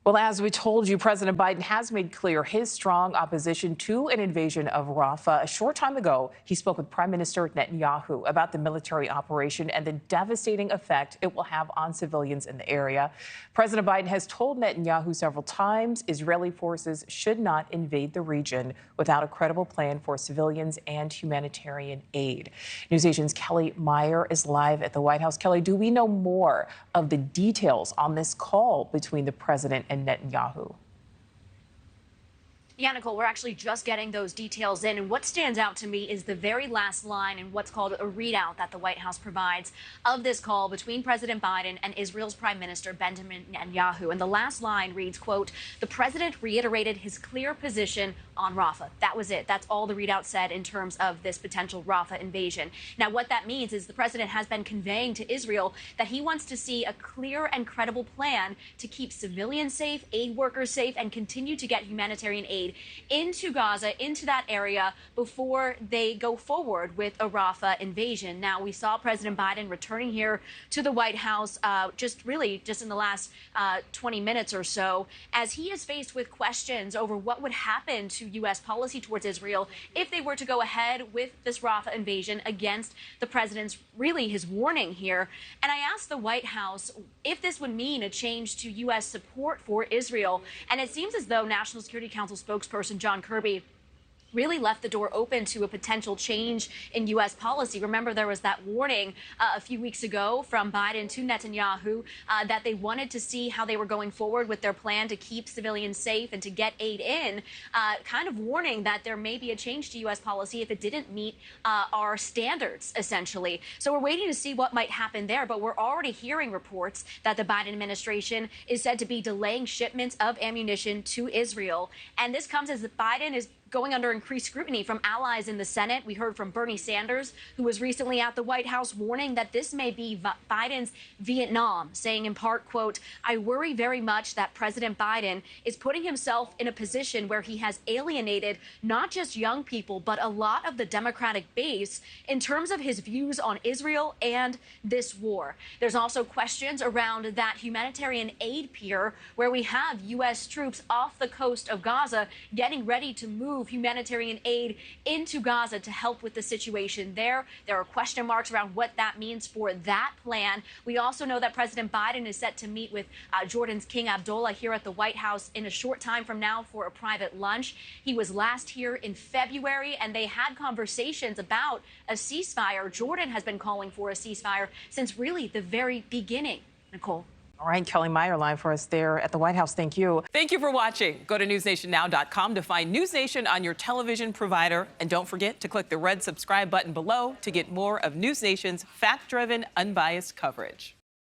Well, as we told you, President Biden has made clear his strong opposition to an invasion of Rafah. A short time ago, he spoke with Prime Minister Netanyahu about the military operation and the devastating effect it will have on civilians in the area. President Biden has told Netanyahu several times Israeli forces should not invade the region without a credible plan for civilians and humanitarian aid. NewsNation's Kellie Meyer is live at the White House. Kellie, do we know more of the details on this call between the president and Netanyahu? Yeah, Nichole, we're actually just getting those details in. And what stands out to me is the very last line in what's called a readout that the White House provides of this call between President Biden and Israel's Prime Minister Benjamin Netanyahu. And the last line reads, quote, "The president reiterated his clear position on Rafah." That was it. That's all the readout said in terms of this potential Rafah invasion. Now, what that means is the president has been conveying to Israel that he wants to see a clear and credible plan to keep civilians safe, aid workers safe, and continue to get humanitarian aid into Gaza, into that area, before they go forward with a Rafah invasion. Now, we saw President Biden returning here to the White House just in the last 20 minutes or so, as he is faced with questions over what would happen to U.S. policy towards Israel if they were to go ahead with this Rafah invasion against the president's, his warning here. And I asked the White House if this would mean a change to U.S. support for Israel. And it seems as though National Security Council spokesperson John Kirby really left the door open to a potential change in U.S. policy. Remember, there was that warning a few weeks ago from Biden to Netanyahu that they wanted to see how they were going forward with their plan to keep civilians safe and to get aid in, kind of warning that there may be a change to U.S. policy if it didn't meet our standards, essentially. So we're waiting to see what might happen there, but we're already hearing reports that the Biden administration is said to be delaying shipments of ammunition to Israel. And this comes as Biden is going under increased scrutiny from allies in the Senate. We heard from Bernie Sanders, who was recently at the White House, warning that this may be Biden's Vietnam, saying in part, quote, "I worry very much that President Biden is putting himself in a position where he has alienated not just young people, but a lot of the Democratic base in terms of his views on Israel and this war." There's also questions around that humanitarian aid pier where we have U.S. troops off the coast of Gaza getting ready to move humanitarian aid into Gaza to help with the situation there. There are question marks around what that means for that plan. We also know that President Biden is set to meet with Jordan's King Abdullah here at the White House in a short time from now for a private lunch. He was last here in February, and they had conversations about a ceasefire. Jordan has been calling for a ceasefire since really the very beginning. Nichole. All right, Kellie Meyer live for us there at the White House. Thank you. Thank you for watching. Go to newsnationnow.com to find News Nation on your television provider. And don't forget to click the red subscribe button below to get more of News Nation's fact-driven, unbiased coverage.